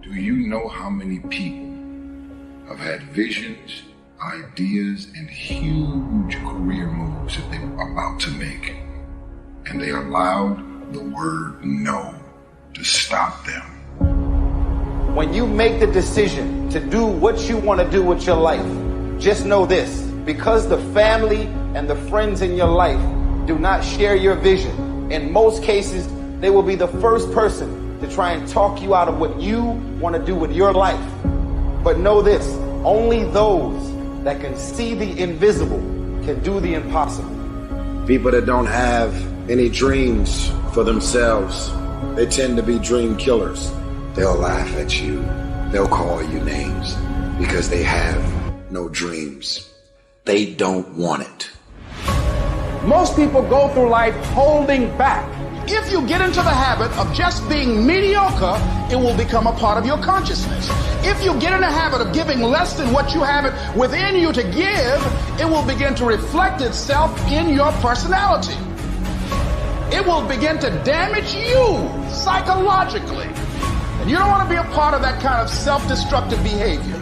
Do you know how many people have had visions, ideas, and huge career moves that they were about to make, and they allowed the word no to stop them? When you make the decision to do what you want to do with your life, just know this: because the family and the friends in your life do not share your vision, in most cases, they will be the first person to try and talk you out of what you want to do with your life. But know this: only those that can see the invisible can do the impossible. People that don't have any dreams for themselves, they tend to be dream killers. They'll laugh at you. They'll call you names because they have no dreams. They don't want it. Most people go through life holding back. If you get into the habit of just being mediocre, it will become a part of your consciousness. If you get in the habit of giving less than what you have it within you to give, it will begin to reflect itself in your personality. It will begin to damage you psychologically. And you don't want to be a part of that kind of self-destructive behavior.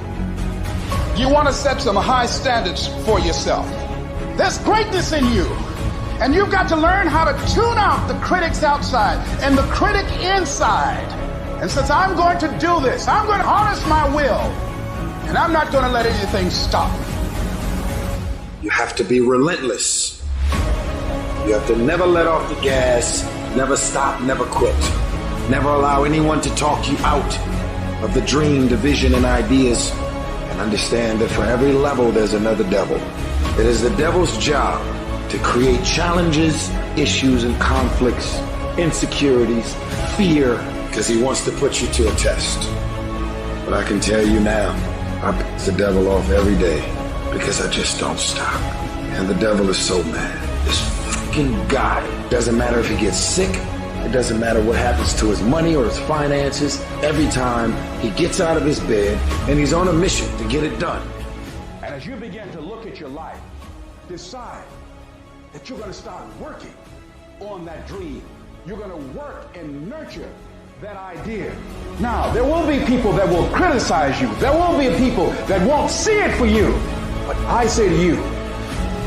You want to set some high standards for yourself. There's greatness in you. And you've got to learn how to tune out the critics outside and the critic inside. And since I'm going to do this, I'm going to harness my will. And I'm not going to let anything stop me. You have to be relentless. You have to never let off the gas, never stop, never quit. Never allow anyone to talk you out of the dream, the vision, and ideas. And understand that for every level, there's another devil. It is the devil's job to create challenges, issues, and conflicts, insecurities, fear, because he wants to put you to a test. But I can tell you now, I piss the devil off every day because I just don't stop. And the devil is so mad. This fucking guy, doesn't matter if he gets sick, it doesn't matter what happens to his money or his finances, every time he gets out of his bed and he's on a mission to get it done. And as you begin to look at your life, decide that you're going to start working on that dream. You're going to work and nurture that idea. Now, there will be people that will criticize you. There will be people that won't see it for you. But I say to you,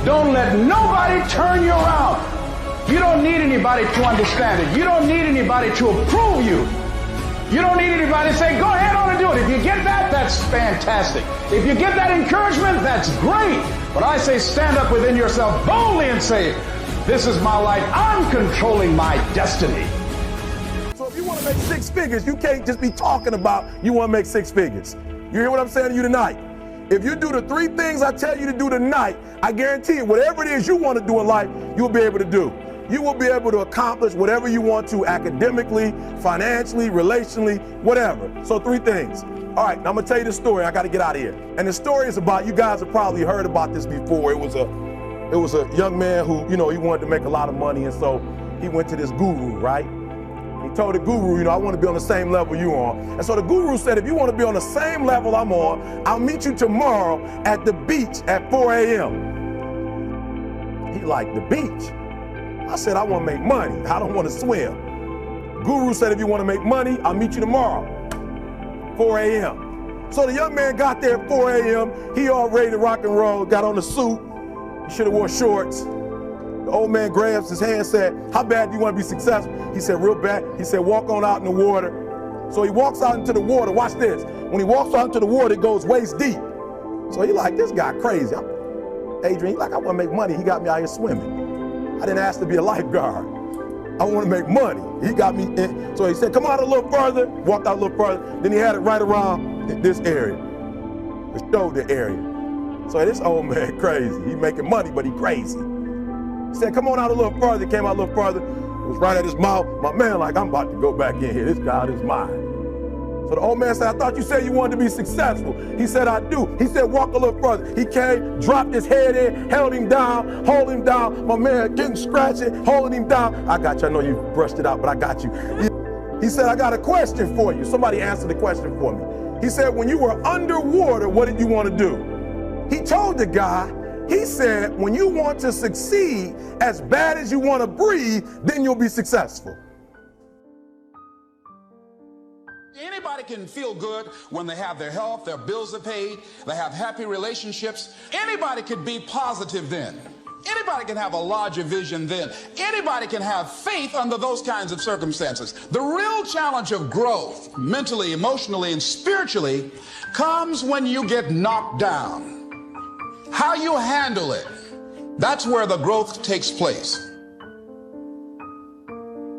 don't let nobody turn you around. You don't need anybody to understand it. You don't need anybody to approve you. You don't need anybody to say, go ahead on and do it. If you get that, that's fantastic. If you get that encouragement, that's great. But I say stand up within yourself boldly and say, this is my life. I'm controlling my destiny. So if you want to make six figures, you can't just be talking about you want to make six figures. You hear what I'm saying to you tonight? If you do the three things I tell you to do tonight, I guarantee you, whatever it is you want to do in life, you'll be able to do. You will be able to accomplish whatever you want to academically, financially, relationally, whatever. So three things. All right, now I'm gonna tell you the story. I gotta get out of here. And the story is about, you guys have probably heard about this before. It was a young man who, he wanted to make a lot of money, and so he went to this guru, right? He told the guru, I want to be on the same level you on. And so the guru said, if you want to be on the same level I'm on, I'll meet you tomorrow at the beach at 4 a.m. He like, the beach? I said, I want to make money. I don't want to swim. Guru said, if you want to make money, I'll meet you tomorrow, 4 a.m. So the young man got there at 4 a.m. He all ready to rock and roll, got on the suit. He should have wore shorts. The old man grabs his hand, said, how bad do you want to be successful? He said, real bad. He said, walk on out in the water. So he walks out into the water. Watch this. When he walks out into the water, it goes waist deep. So he like, this guy crazy. Adrian, he like, I want to make money. He got me out here swimming. I didn't ask to be a lifeguard. I want to make money. He got me in. So he said, come out a little further. Walked out a little further. Then he had it right around this area, the shoulder area. So this old man crazy. He making money, but he crazy. He said, come on out a little further. Came out a little further. It was right at his mouth. My man like, I'm about to go back in here. This God is mine. So the old man said, I thought you said you wanted to be successful. He said, I do. He said, walk a little further. He came, dropped his head in, held him down, hold him down. My man getting scratching, holding him down. I got you. I know you brushed it out, but I got you. He said, I got a question for you. Somebody answered the question for me. He said, when you were underwater, what did you want to do? He told the guy, he said, when you want to succeed as bad as you want to breathe, then you'll be successful. Anybody can feel good when they have their health, their bills are paid, they have happy relationships. Anybody could be positive then. Anybody can have a larger vision then. Anybody can have faith under those kinds of circumstances. The real challenge of growth, mentally, emotionally, and spiritually, comes when you get knocked down. How you handle it, that's where the growth takes place.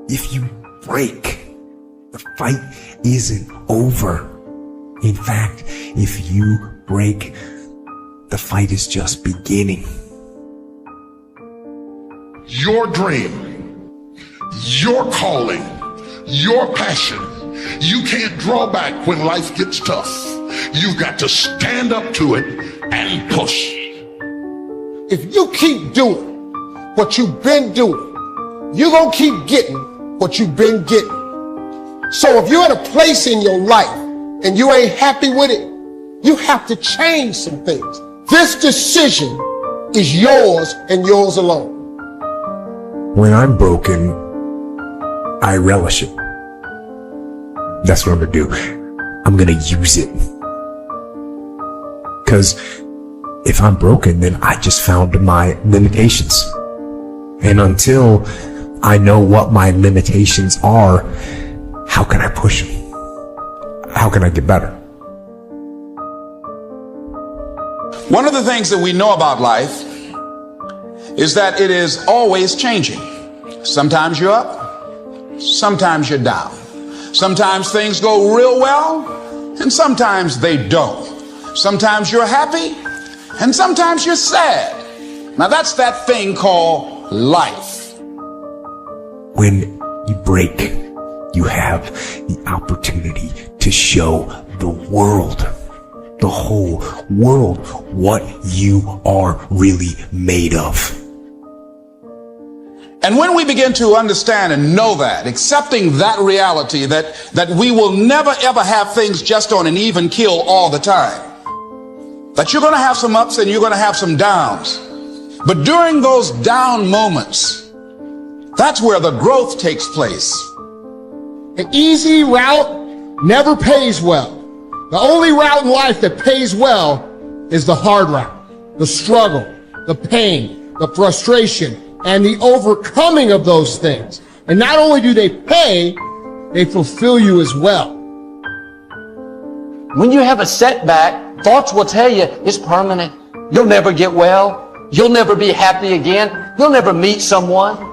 If you break, the fight isn't over. In fact, if you break, the fight is just beginning. Your dream, your calling, your passion. You can't draw back when life gets tough. You've got to stand up to it and push. If you keep doing what you've been doing, you're going to keep getting what you've been getting. So if you're at a place in your life and you ain't happy with it, you have to change some things. This decision is yours and yours alone. When I'm broken, I relish it. That's what I'm gonna do. I'm gonna use it. Because if I'm broken, then I just found my limitations. And until I know what my limitations are, how can I push them? How can I get better? One of the things that we know about life is that it is always changing. Sometimes you're up, sometimes you're down. Sometimes things go real well, and sometimes they don't. Sometimes you're happy, and sometimes you're sad. Now that's that thing called life. When you break, you have the opportunity to show the world, the whole world, what you are really made of. And when we begin to understand and know that, accepting that reality that we will never ever have things just on an even keel all the time, that you're going to have some ups and you're going to have some downs, but during those down moments, that's where the growth takes place. An easy route never pays well. The only route in life that pays well is the hard route, the struggle, the pain, the frustration, and the overcoming of those things. And not only do they pay, they fulfill you as well. When you have a setback, thoughts will tell you it's permanent. You'll never get well. You'll never be happy again. You'll never meet someone.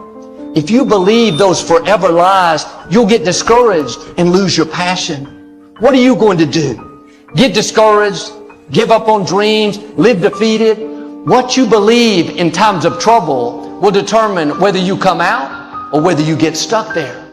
If you believe those forever lies, you'll get discouraged and lose your passion. What are you going to do? Get discouraged, give up on dreams, live defeated? What you believe in times of trouble will determine whether you come out or whether you get stuck there.